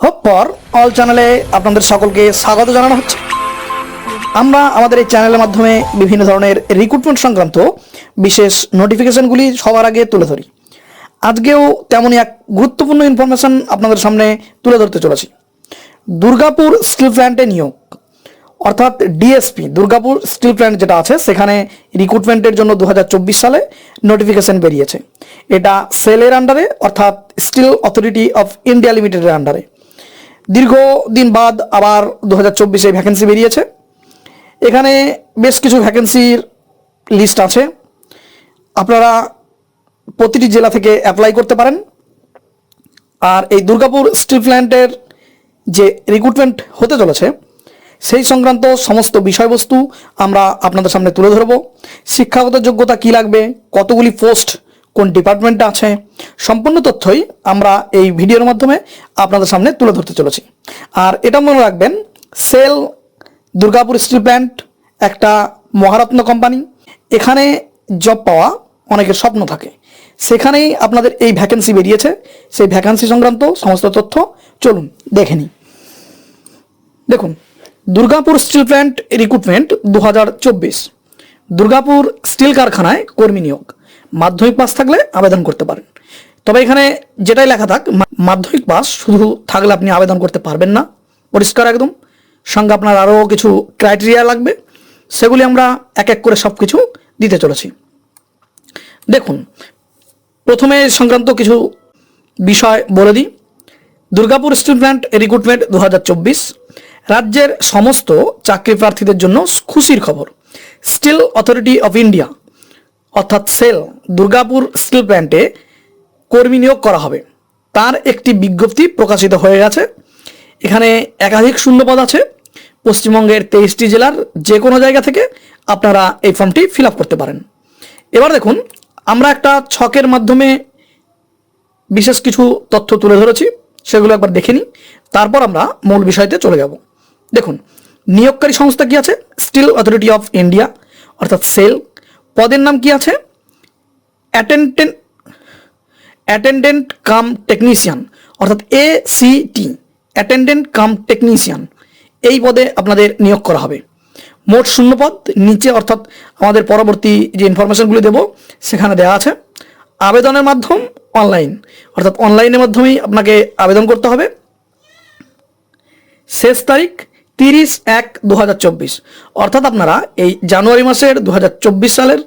Hope for all চ্যানেলে আপনাদের সকলকে স্বাগত জানানো হচ্ছে। আমরা আমাদের এই চ্যানেলের মাধ্যমে বিভিন্ন ধরনের রিক্রুটমেন্ট সংক্রান্ত বিশেষ নোটিফিকেশনগুলি সবার আগে তুলে ধরি। আজকেও তেমনই এক গুরুত্বপূর্ণ ইনফরমেশন আপনাদের সামনে তুলে ধরতে চলেছি। দুর্গাপুর স্টিল প্ল্যান্টে নিয়োগ, অর্থাৎ ডিএসপি দুর্গাপুর স্টিল প্ল্যান্ট যেটা আছে সেখানে রিক্রুটমেন্টের জন্য 2024 সালে নোটিফিকেশন বেরিয়েছে। এটা সেলের আন্ডারে, অর্থাৎ স্টিল অথরিটি অফ ইন্ডিয়া লিমিটেডের আন্ডারে। দীর্ঘদিন বাদ আবার 2024-এ ভ্যাকেন্সি বেরিয়েছে। এখানে বেশ কিছু ভ্যাকেন্সির লিস্ট আছে, আপনারা প্রতিটি জেলা থেকে অ্যাপ্লাই করতে পারেন। আর এই দুর্গাপুর স্টিল প্ল্যান্টের যে রিক্রুটমেন্ট হতে চলেছে সেই সংক্রান্ত সমস্ত বিষয়বস্তু আমরা আপনাদের সামনে তুলে ধরব। শিক্ষাগত যোগ্যতা কী লাগবে, কতগুলি পোস্ট কোন ডিপার্টমেন্টে আছে, সম্পূর্ণ তথ্যই আমরা এই ভিডিওর মাধ্যমে আপনাদের সামনে তুলে ধরতে চলেছি। আর এটা মনে রাখবেন, সেল দুর্গাপুর স্টিল প্ল্যান্ট একটা মহারত্ন কোম্পানি। এখানে জব পাওয়া অনেকের স্বপ্ন থাকে, সেখানেই আপনাদের এই ভ্যাকেন্সি বেরিয়েছে। সেই ভ্যাকেন্সি সংক্রান্ত সমস্ত তথ্য চলুন দেখে নিই। দেখুন, Durgapur steel plant recruitment 2024। Durgapur steel কারখানায় কর্মী নিয়োগ। মাধ্যমিক পাস থাকলে আবেদন করতে পারেন। তবে এখানে যেটাই লেখা থাক, মাধ্যমিক পাস শুধু থাকলে আপনি আবেদন করতে পারবেন না, পরিষ্কার একদম। সঙ্গে আপনার আরও কিছু ক্রাইটেরিয়া লাগবে, সেগুলি আমরা এক এক করে সব কিছু দিতে চলেছি। দেখুন, প্রথমে সংক্রান্ত কিছু বিষয় বলে দিই। দুর্গাপুর স্টিল প্ল্যান্ট রিক্রুটমেন্ট 2024 রাজ্যের সমস্ত চাকরি প্রার্থীদের জন্য খুশির খবর। স্টিল অথরিটি অফ ইন্ডিয়া অর্থাৎ সেল দুর্গাপুর স্টিল প্ল্যান্টে কর্মী নিয়োগ করা হবে, তার একটি বিজ্ঞপ্তি প্রকাশিত হয়ে গেছে। এখানে একাধিক শূন্যপদ আছে। পশ্চিমবঙ্গের 23টি জেলার যে কোনো জায়গা থেকে আপনারা এই ফর্মটি ফিল আপ করতে পারেন। এবার দেখুন, আমরা একটা ছকের মাধ্যমে বিশেষ কিছু তথ্য তুলে ধরেছি, সেগুলো একবার দেখে নিই, তারপর আমরা মূল বিষয়তে চলে যাব। দেখুন, নিয়োগকারী সংস্থা কি আছে? স্টিল অথরিটি অফ ইন্ডিয়া অর্থাৎ সেল। পদের নাম কি আছে? অ্যাটেন্ডেন্ট কাম টেকনিশিয়ান অর্থাৎ ACT, অ্যাটেন্ডেন্ট কাম টেকনিশিয়ান। এই পদে আপনাদের নিয়োগ করা হবে। মোট শূন্যপদ নিচে, অর্থাৎ আমাদের পরবর্তী যে ইনফরমেশনগুলি দেব সেখানে দেওয়া আছে। আবেদনের মাধ্যম অনলাইন, অর্থাৎ অনলাইনের মাধ্যমেই আপনাকে আবেদন করতে হবে। শেষ তারিখ 30/1/2024, অর্থাৎ আপনারা এই জানুয়ারি মাসের 2024 সালের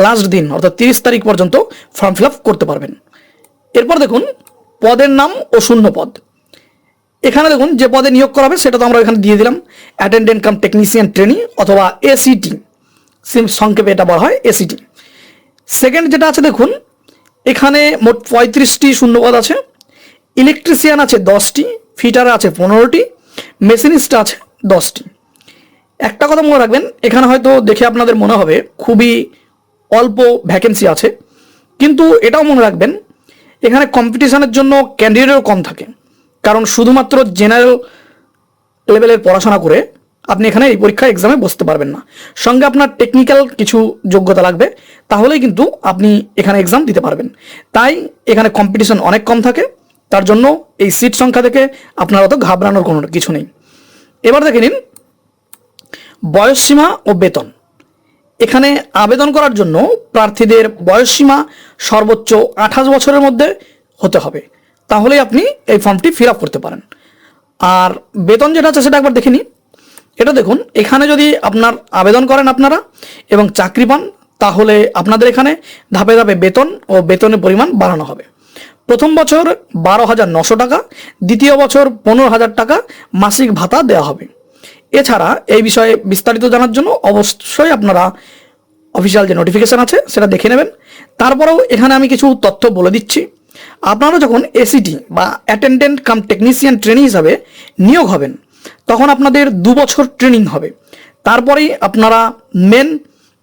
লাস্ট দিন অর্থাৎ 30 তারিখ পর্যন্ত ফর্ম ফিল আপ করতে পারবেন। এরপর দেখুন পদের নাম ও শূন্যপদ। এখানে দেখুন যে পদে নিয়োগ করা হবে সেটা তো আমরা এখানে দিয়ে দিলাম, অ্যাটেন্ডেন্ট কাম টেকনিশিয়ান ট্রেনি অথবা ACT, সংক্ষেপে এটা বলা হয় ACT। সেকেন্ড যেটা আছে দেখুন, এখানে মোট 35টি শূন্যপদ আছে। ইলেকট্রিশিয়ান আছে 10টি, ফিটার আছে 15টি, মেশিনিস্ট আছে 10টি। একটা কথা মনে রাখবেন, এখানে হয়তো দেখে আপনাদের মনে হবে খুবই অল্প ভ্যাকেন্সি আছে, কিন্তু এটাও মনে রাখবেন এখানে কম্পিটিশনের জন্য ক্যান্ডিডেটও কম থাকে। কারণ শুধুমাত্র জেনারেল লেভেলের পড়াশোনা করে আপনি এখানে এই পরীক্ষা এক্সামে বসতে পারবেন না, সঙ্গে আপনার টেকনিক্যাল কিছু যোগ্যতা লাগবে, তাহলেই কিন্তু আপনি এখানে এক্সাম দিতে পারবেন। তাই এখানে কম্পিটিশন অনেক কম থাকে, তার জন্য এই সিট সংখ্যা থেকে আপনার অত ঘাবড়ানোর কোনো কিছু নেই। এবার দেখে নিন বয়সসীমা ও বেতন। এখানে আবেদন করার জন্য প্রার্থীদের বয়সসীমা সর্বোচ্চ 28 বছরের মধ্যে হতে হবে, তাহলেই আপনি এই ফর্মটি ফিল আপ করতে পারেন। আর বেতন যেটা আছে সেটা একবার দেখে নিন। এটা দেখুন, এখানে যদি আপনার আবেদন করেন আপনারা এবং চাকরি পান, তাহলে আপনাদের এখানে ধাপে ধাপে বেতন ও বেতনের পরিমাণ বাড়ানো হবে। প্রথম বছর 12,900 টাকা, দ্বিতীয় বছর 15,000 টাকা মাসিক ভাতা দেওয়া হবে। এছাড়া এই বিষয়ে বিস্তারিত জানার জন্য অবশ্যই আপনারা অফিসিয়াল যে নোটিফিকেশান আছে সেটা দেখে নেবেন। তারপরেও এখানে আমি কিছু তথ্য বলে দিচ্ছি। আপনারা যখন ACT বা অ্যাটেন্ডেন্ট কাম টেকনিশিয়ান ট্রেনি হিসাবে নিয়োগ হবেন, তখন আপনাদের 2 বছর ট্রেনিং হবে। তারপরেই আপনারা মেন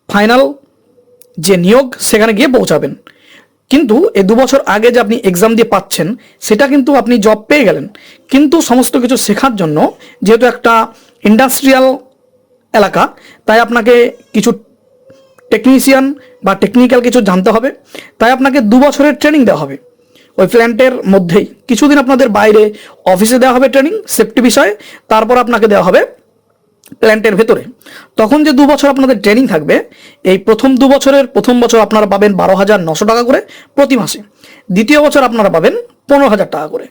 ফাইনাল যে নিয়োগ সেখানে গিয়ে পৌঁছাবেন। কিন্তু এই 2 বছর আগে যে আপনি এক্সাম দিয়ে পাচ্ছেন সেটা কিন্তু আপনি জব পেয়ে গেলেন, কিন্তু সমস্ত কিছু শেখার জন্য, যেহেতু একটা ইন্ডাস্ট্রিয়াল এলাকা, তাই আপনাকে কিছু টেকনিশিয়ান বা টেকনিক্যাল কিছু জানতে হবে, তাই আপনাকে 2 বছরের ট্রেনিং দেওয়া হবে। ওই প্ল্যান্টের মধ্যেই কিছুদিন আপনাদের বাইরে অফিসে দেওয়া হবে ট্রেনিং সেফটি বিষয়ে, তারপর আপনাকে দেওয়া হবে প্ল্যান্টের ভেতরে। তখন যে 2 বছর আপনাদের ট্রেনিং থাকবে, এই প্রথম 2 বছরের প্রথম বছর আপনারা পাবেন 12,900 টাকা করে প্রতি মাসে, দ্বিতীয় বছর আপনারা পাবেন 15,000 টাকা করে,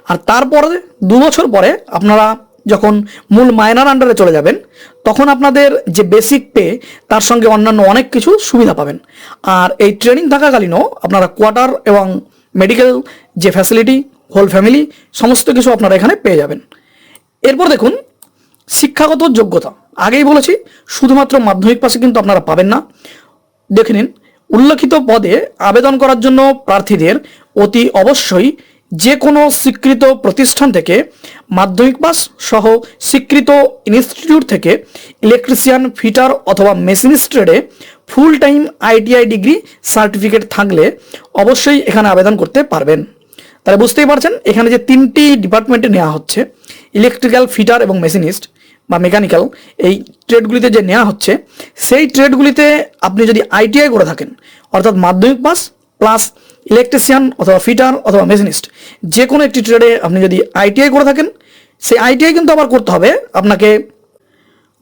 আর তারপরে 2 বছর পরে আপনারা যখন মূল মাইনার আন্ডারে চলে যাবেন তখন আপনাদের যে বেসিক পে তার সঙ্গে অন্যান্য অনেক কিছু সুবিধা পাবেন। আর এই ট্রেনিং থাকাকালীনও আপনারা কোয়ার্টার এবং মেডিকেল যে ফ্যাসিলিটি, হোল ফ্যামিলি সমস্ত কিছু আপনারা এখানে পেয়ে যাবেন। এরপর দেখুন শিক্ষাগত যোগ্যতা। আগেই বলেছি শুধুমাত্র মাধ্যমিক পাশে কিন্তু আপনারা পাবেন না। দেখে নিন, উল্লেখিত পদে আবেদন করার জন্য প্রার্থীদের অতি অবশ্যই যে কোনো স্বীকৃত প্রতিষ্ঠান থেকে মাধ্যমিক পাস সহ স্বীকৃত ইনস্টিটিউট থেকে ইলেকট্রিশিয়ান, ফিটার অথবা মেশিনিস্ট ট্রেডে full time ITI degree certificate থাকলে অবশ্যই এখানে আবেদন করতে পারবেন। তাহলে বুঝতেই পারছেন এখানে যে 3টি ডিপার্টমেন্টে নেওয়া হচ্ছে, ইলেকট্রিক্যাল, ফিটার এবং মেশিনিস্ট বা মেকানিক্যাল, এই ট্রেডগুলিতে যে নেওয়া হচ্ছে সেই ট্রেডগুলিতে আপনি যদি ITI করে থাকেন, অর্থাৎ মাধ্যমিক পাস প্লাস ইলেকট্রিশিয়ান অথবা ফিটার অথবা মেশিনিস্ট যে কোনো একটি ট্রেডে আপনি যদি ITI করে থাকেন, সেই ITI কিন্তু আবার করতে হবে আপনাকে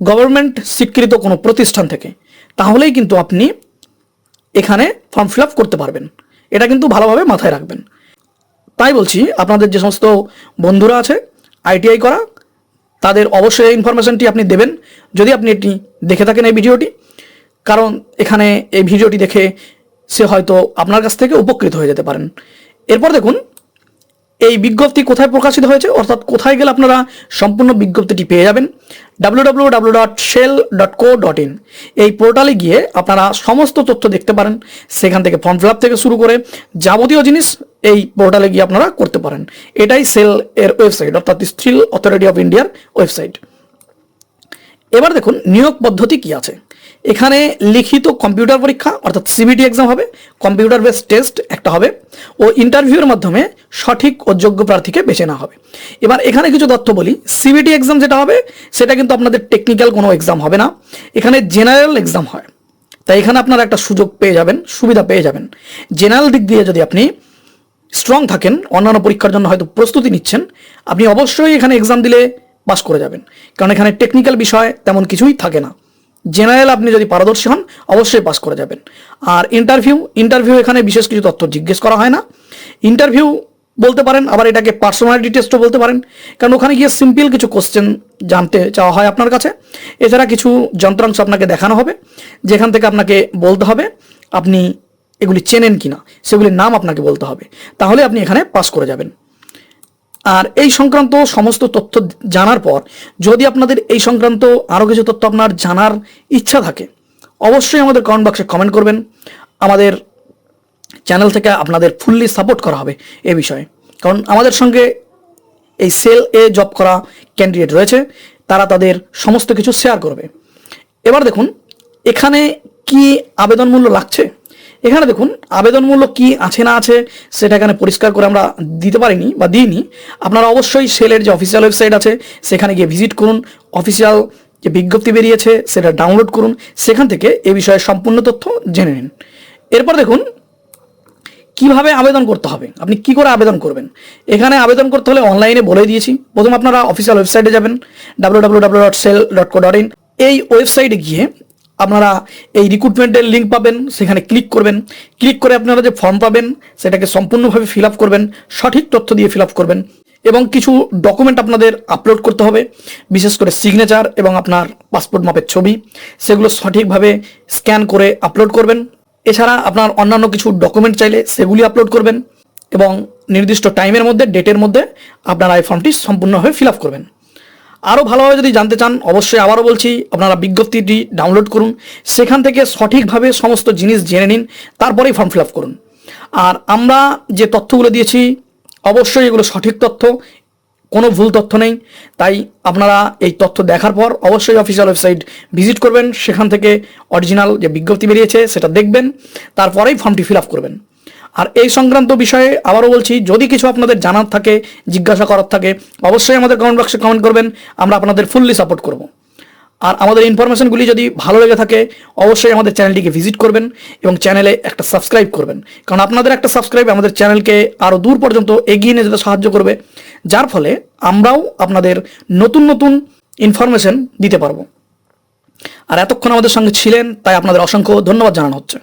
গভর্নমেন্ট স্বীকৃত কোনো প্রতিষ্ঠান থেকে, তাহলেই কিন্তু আপনি এখানে ফর্ম ফিল আপ করতে পারবেন। এটা কিন্তু ভালোভাবে মাথায় রাখবেন। তাই বলছি আপনাদের যে সমস্ত বন্ধুরা আছে ITI করা, তাদের অবশ্যই এই ইনফরমেশনটি আপনি দেবেন যদি আপনি এটি দেখে থাকেন এই ভিডিওটি, কারণ এখানে এই ভিডিওটি দেখে সে হয়তো আপনার কাছ থেকে উপকৃত হয়ে যেতে পারেন। এরপর দেখুন এই বিজ্ঞপ্তি কোথায় প্রকাশিত হয়েছে, অর্থাৎ কোথায় গেলে আপনারা সম্পূর্ণ বিজ্ঞপ্তিটি পেয়ে যাবেন। www.shell.co.in এই পোর্টালে গিয়ে আপনারা সমস্ত তথ্য দেখতে পারেন। সেখান থেকে ফর্ম ফিল আপ থেকে শুরু করে যাবতীয় জিনিস এই পোর্টালে গিয়ে আপনারা করতে পারেন। এটাই সেল এর ওয়েবসাইট, অর্থাৎ স্টিল অথরিটি অফ ইন্ডিয়ার ওয়েবসাইট। এবার দেখুন নিয়োগ পদ্ধতি কি আছে। এখানে লিখিত কম্পিউটার পরীক্ষা অর্থাৎ CBT এক্সাম হবে, কম্পিউটার বেস টেস্ট একটা হবে ও ইন্টারভিউর মাধ্যমে সঠিক ও যোগ্য প্রার্থীকে বেছে নেওয়া হবে। এবার এখানে কিছু তথ্য বলি। CBT এক্সাম যেটা হবে সেটা কিন্তু আপনাদের টেকনিক্যাল কোনো এক্সাম হবে না, এখানে জেনারেল এক্সাম হয়। তাই এখানে আপনারা একটা সুযোগ পেয়ে যাবেন, সুবিধা পেয়ে যাবেন। জেনারেল দিক দিয়ে যদি আপনি স্ট্রং থাকেন, অন্যান্য পরীক্ষার জন্য হয়তো প্রস্তুতি নিচ্ছেন, আপনি অবশ্যই এখানে এক্সাম দিলে পাস করে যাবেন, কারণ এখানে টেকনিক্যাল বিষয় তেমন কিছুই থাকে না। জেনারেল আপনি যদি পারদর্শী হন অবশ্যই পাস করে যাবেন। আর ইন্টারভিউ এখানে বিশেষ কিছু তথ্য জিজ্ঞেস করা হয় না। ইন্টারভিউ বলতে পারেন, আবার এটাকে পার্সোনালিটি টেস্টও বলতে পারেন, কারণ ওখানে গিয়ে সিম্পল কিছু কোশ্চেন জানতে চাওয়া হয় আপনার কাছে। এছাড়া কিছু যন্ত্রাংশ আপনাকে দেখানো হবে, যেখান থেকে আপনাকে বলতে হবে আপনি এগুলি চেনেন কিনা, সেগুলির নাম আপনাকে বলতে হবে, তাহলে আপনি এখানে পাস করে যাবেন। আর এই সংক্রান্ত সমস্ত তথ্য জানার পর যদি আপনাদের এই সংক্রান্ত আরও কিছু তথ্য আপনার জানার ইচ্ছা থাকে, অবশ্যই আমাদের কমেন্ট বক্সে কমেন্ট করবেন। আমাদের চ্যানেল থেকে আপনাদের ফুললি সাপোর্ট করা হবে এ বিষয়ে, কারণ আমাদের সঙ্গে এই সেল জব করা ক্যান্ডিডেট রয়েছে, তারা তাদের সমস্ত কিছু শেয়ার করবে। এবার দেখুন এখানে কি আবেদন মূল্য লাগছে। এখানে দেখুন আবেদন মূল্য কি আছে না আছে সেটা এখানে পরিষ্কার করে আমরা দিতে পারিনি বা দিইনি। আপনারা অবশ্যই সেলের যে অফিসিয়াল ওয়েবসাইট আছে সেখানে গিয়ে ভিজিট করুন, অফিসিয়াল যে বিজ্ঞপ্তি বেরিয়েছে সেটা ডাউনলোড করুন, সেখান থেকে এ বিষয়ে সম্পূর্ণ তথ্য জেনে নিন। এরপর দেখুন কিভাবে আবেদন করতে হবে, আপনি কি করে আবেদন করবেন। এখানে আবেদন করতে হলে অনলাইনে বলে দিয়েছি। প্রথম আপনারা অফিসিয়াল ওয়েবসাইটে যাবেন www.shell.co.in। এই ওয়েবসাইটে গিয়ে আপনারা এই রিক্রুটমেন্টের লিঙ্ক পাবেন, সেখানে ক্লিক করবেন। ক্লিক করে আপনারা যে ফর্ম পাবেন সেটাকে সম্পূর্ণভাবে ফিল আপ করবেন, সঠিক তথ্য দিয়ে ফিল আপ করবেন এবং কিছু ডকুমেন্ট আপনাদের আপলোড করতে হবে, বিশেষ করে সিগনেচার এবং আপনার পাসপোর্ট মাপের ছবি, সেগুলো সঠিকভাবে স্ক্যান করে আপলোড করবেন। এছাড়া আপনার অন্যান্য কিছু ডকুমেন্ট চাইলে সেগুলি আপলোড করবেন এবং নির্দিষ্ট টাইমের মধ্যে, ডেটের মধ্যে আপনারা এই ফর্মটি সম্পূর্ণভাবে ফিল আপ করবেন। আরও ভালোভাবে যদি জানতে চান অবশ্যই আবারও বলছি আপনারা বিজ্ঞপ্তিটি ডাউনলোড করুন, সেখান থেকে সঠিকভাবে সমস্ত জিনিস জেনে নিন, তারপরেই ফর্ম ফিল আপ করুন। আর আমরা যে তথ্যগুলো দিয়েছি অবশ্যই এগুলো সঠিক তথ্য, কোনো ভুল তথ্য নেই। তাই আপনারা এই তথ্য দেখার পর অবশ্যই অফিসিয়াল ওয়েবসাইট ভিজিট করবেন, সেখান থেকে অরিজিনাল যে বিজ্ঞপ্তি বেরিয়েছে সেটা দেখবেন, তারপরেই ফর্মটি ফিল আপ করবেন। আর এই সংক্রান্ত বিষয়ে আবারও বলছি, যদি কিছু আপনাদের জানার থাকে, জিজ্ঞাসা করার থাকে, অবশ্যই আমাদের কমেন্ট বক্সে কমেন্ট করবেন, আমরা আপনাদের ফুললি সাপোর্ট করব। আর আমাদের ইনফরমেশনগুলি যদি ভালো লেগে থাকে অবশ্যই আমাদের চ্যানেলটিকে ভিজিট করবেন এবং চ্যানেলে একটা সাবস্ক্রাইব করবেন, কারণ আপনাদের একটা সাবস্ক্রাইব আমাদের চ্যানেলকে আরও দূর পর্যন্ত এগিয়ে নিয়ে যেতে সাহায্য করবে, যার ফলে আমরাও আপনাদের নতুন নতুন ইনফরমেশন দিতে পারবো। আর এতক্ষণ আমাদের সঙ্গে ছিলেন তাই আপনাদের অসংখ্য ধন্যবাদ জানানো হচ্ছে।